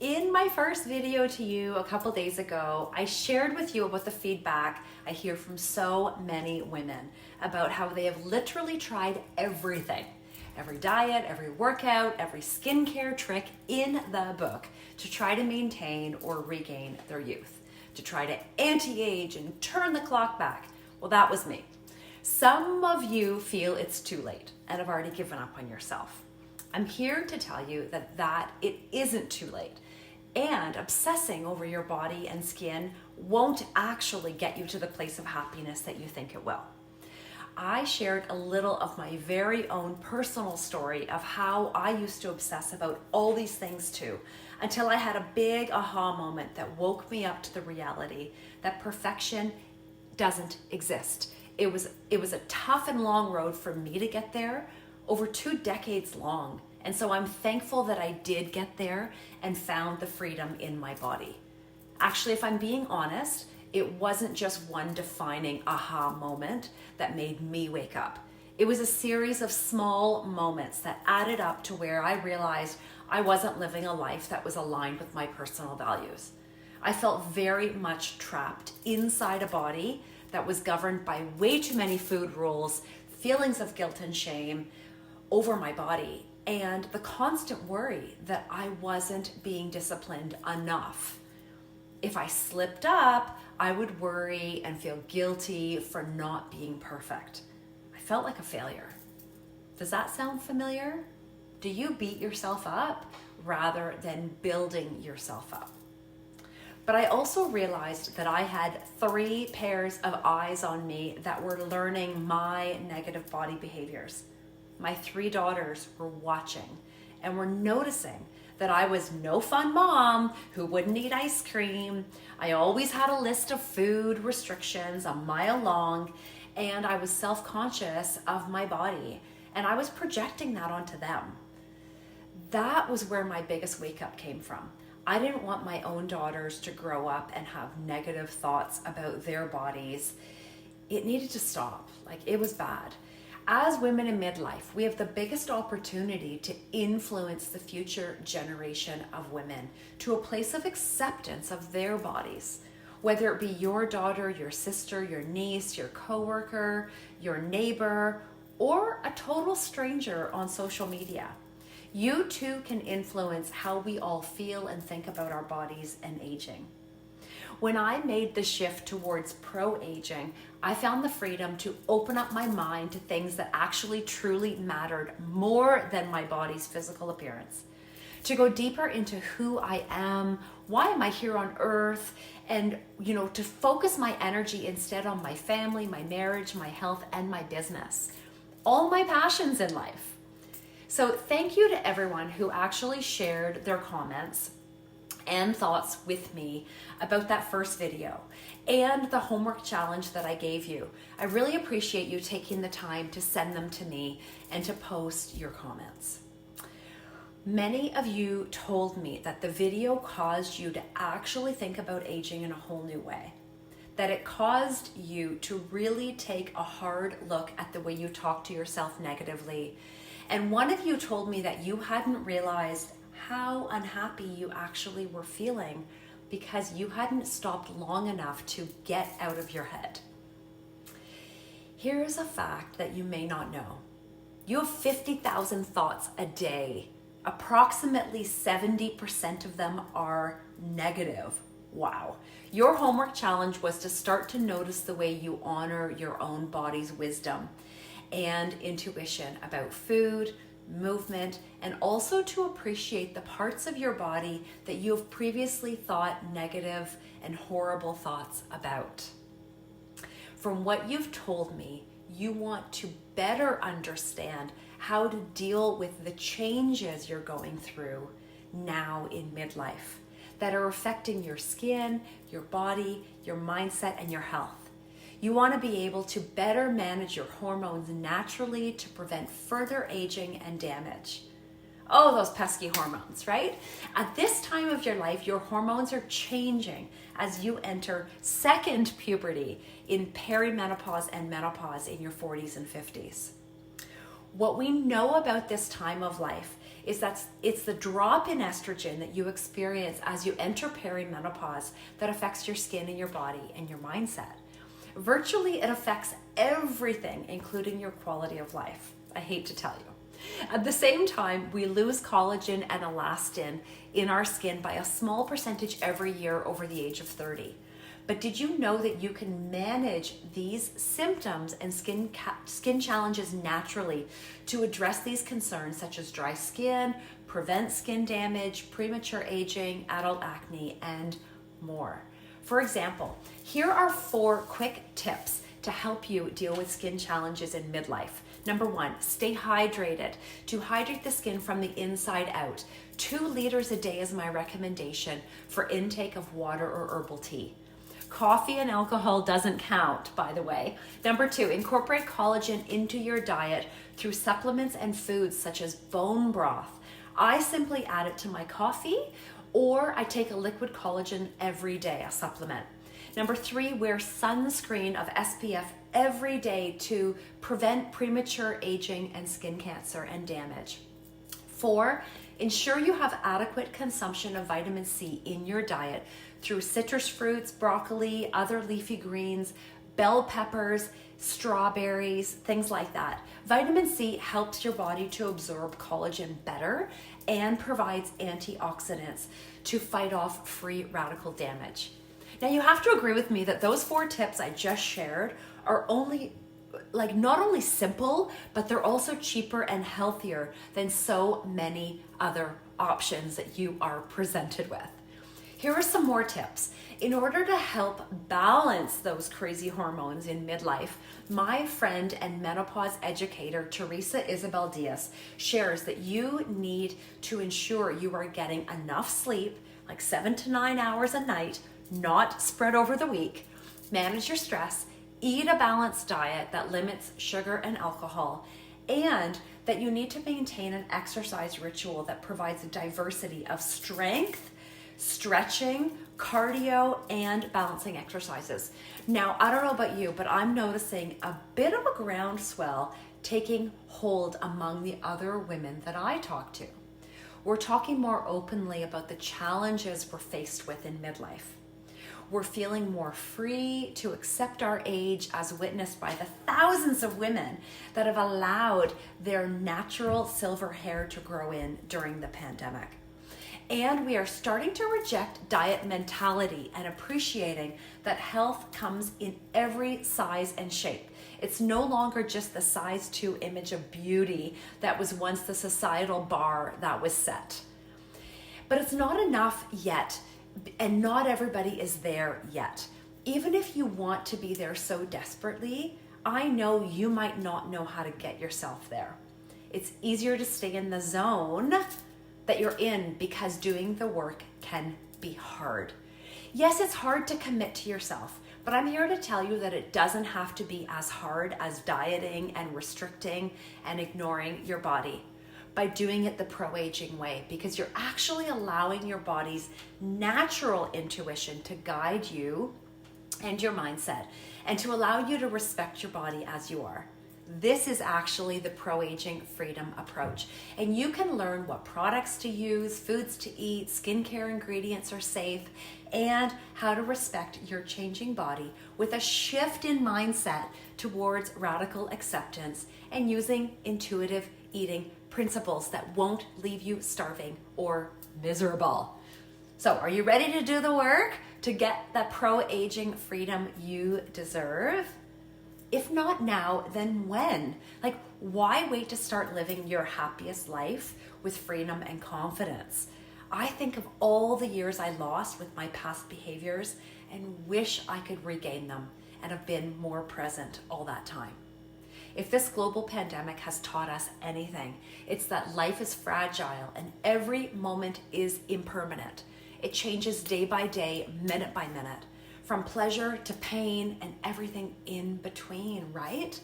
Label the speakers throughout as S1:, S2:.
S1: In my first video to you a couple days ago, I shared with you about the feedback I hear from so many women about how they have literally tried everything. Every diet, every workout, every skincare trick in the book to try to maintain or regain their youth, to try to anti-age and turn the clock back. Well, that was me. Some of you feel it's too late and have already given up on yourself. I'm here to tell you that it isn't too late. And obsessing over your body and skin won't actually get you to the place of happiness that you think it will. I shared a little of my very own personal story of how I used to obsess about all these things too, until I had a big aha moment that woke me up to the reality that perfection doesn't exist. It was a tough and long road for me to get there, over 2 decades long. And so I'm thankful that I did get there and found the freedom in my body. Actually, if I'm being honest, it wasn't just one defining aha moment that made me wake up. It was a series of small moments that added up to where I realized I wasn't living a life that was aligned with my personal values. I felt very much trapped inside a body that was governed by way too many food rules, feelings of guilt and shame over my body, and the constant worry that I wasn't being disciplined enough. If I slipped up, I would worry and feel guilty for not being perfect. I felt like a failure. Does that sound familiar? Do you beat yourself up rather than building yourself up? But I also realized that I had 3 pairs of eyes on me that were learning my negative body behaviors. My 3 daughters were watching and were noticing that I was no fun mom who wouldn't eat ice cream. I always had a list of food restrictions a mile long, and I was self-conscious of my body, and I was projecting that onto them. That was where my biggest wake up came from. I didn't want my own daughters to grow up and have negative thoughts about their bodies. It needed to stop. It was bad. As women in midlife, we have the biggest opportunity to influence the future generation of women to a place of acceptance of their bodies. Whether it be your daughter, your sister, your niece, your coworker, your neighbor, or a total stranger on social media. You too can influence how we all feel and think about our bodies and aging. When I made the shift towards pro-aging, I found the freedom to open up my mind to things that actually truly mattered more than my body's physical appearance. To go deeper into who I am, why am I here on earth, and to focus my energy instead on my family, my marriage, my health, and my business. All my passions in life. So thank you to everyone who actually shared their comments and thoughts with me about that first video and the homework challenge that I gave you. I really appreciate you taking the time to send them to me and to post your comments. Many of you told me that the video caused you to actually think about aging in a whole new way, that it caused you to really take a hard look at the way you talk to yourself negatively. And one of you told me that you hadn't realized how unhappy you actually were feeling because you hadn't stopped long enough to get out of your head. Here's a fact that you may not know. You have 50,000 thoughts a day. Approximately 70% of them are negative. Wow. Your homework challenge was to start to notice the way you honor your own body's wisdom and intuition about food, movement, and also to appreciate the parts of your body that you have previously thought negative and horrible thoughts about. From what you've told me, you want to better understand how to deal with the changes you're going through now in midlife that are affecting your skin, your body, your mindset, and your health. You want to be able to better manage your hormones naturally to prevent further aging and damage. Oh, those pesky hormones, right? At this time of your life, your hormones are changing as you enter second puberty in perimenopause and menopause in your 40s and 50s. What we know about this time of life is that it's the drop in estrogen that you experience as you enter perimenopause that affects your skin and your body and your mindset. Virtually, it affects everything, including your quality of life. I hate to tell you. At the same time, we lose collagen and elastin in our skin by a small percentage every year over the age of 30. But did you know that you can manage these symptoms and skin challenges naturally to address these concerns such as dry skin, prevent skin damage, premature aging, adult acne, and more? For example, here are 4 quick tips to help you deal with skin challenges in midlife. Number 1, stay hydrated. To hydrate the skin from the inside out, 2 liters a day is my recommendation for intake of water or herbal tea. Coffee and alcohol doesn't count, by the way. Number 2, incorporate collagen into your diet through supplements and foods such as bone broth. I simply add it to my coffee, or I take a liquid collagen every day, a supplement. Number 3, wear sunscreen of SPF every day to prevent premature aging and skin cancer and damage. 4, ensure you have adequate consumption of vitamin C in your diet through citrus fruits, broccoli, other leafy greens, bell peppers, strawberries, things like that. Vitamin C helps your body to absorb collagen better and provides antioxidants to fight off free radical damage. Now, you have to agree with me that those 4 tips I just shared are not only simple, but they're also cheaper and healthier than so many other options that you are presented with. Here are some more tips. In order to help balance those crazy hormones in midlife, my friend and menopause educator, Teresa Isabel Diaz, shares that you need to ensure you are getting enough sleep, like 7 to 9 hours a night, not spread over the week, manage your stress, eat a balanced diet that limits sugar and alcohol, and that you need to maintain an exercise ritual that provides a diversity of strength, stretching, cardio, and balancing exercises. Now, I don't know about you, but I'm noticing a bit of a groundswell taking hold among the other women that I talk to. We're talking more openly about the challenges we're faced with in midlife. We're feeling more free to accept our age, as witnessed by the thousands of women that have allowed their natural silver hair to grow in during the pandemic. And we are starting to reject diet mentality and appreciating that health comes in every size and shape. It's no longer just the size 2 image of beauty that was once the societal bar that was set. But it's not enough yet, and not everybody is there yet. Even if you want to be there so desperately, I know you might not know how to get yourself there. It's easier to stay in the zone that you're in because doing the work can be hard. Yes, it's hard to commit to yourself, but I'm here to tell you that it doesn't have to be as hard as dieting and restricting and ignoring your body by doing it the pro-aging way, because you're actually allowing your body's natural intuition to guide you and your mindset and to allow you to respect your body as you are. This is actually the pro-aging freedom approach. And you can learn what products to use, foods to eat, skincare ingredients are safe, and how to respect your changing body with a shift in mindset towards radical acceptance and using intuitive eating principles that won't leave you starving or miserable. So, are you ready to do the work to get that pro-aging freedom you deserve? If not now, then when? Like, why wait to start living your happiest life with freedom and confidence? I think of all the years I lost with my past behaviors and wish I could regain them and have been more present all that time. If this global pandemic has taught us anything, it's that life is fragile and every moment is impermanent. It changes day by day, minute by minute, from pleasure to pain and everything in between, right?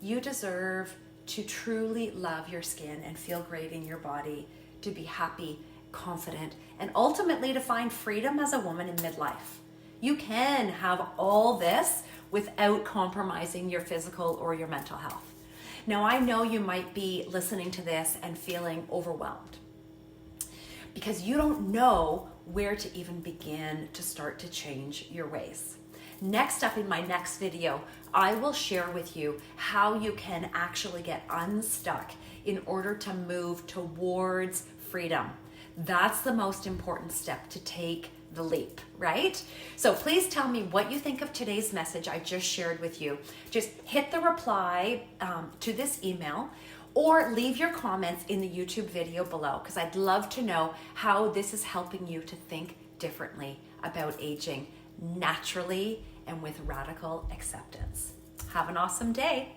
S1: You deserve to truly love your skin and feel great in your body, to be happy, confident, and ultimately to find freedom as a woman in midlife. You can have all this without compromising your physical or your mental health. Now, I know you might be listening to this and feeling overwhelmed because you don't know where to even begin to start to change your ways. Next up in my next video, I will share with you how you can actually get unstuck in order to move towards freedom. That's the most important step, to take the leap, right? So please tell me what you think of today's message I just shared with you. Just hit the reply to this email, or leave your comments in the YouTube video below, because I'd love to know how this is helping you to think differently about aging naturally and with radical acceptance. Have an awesome day.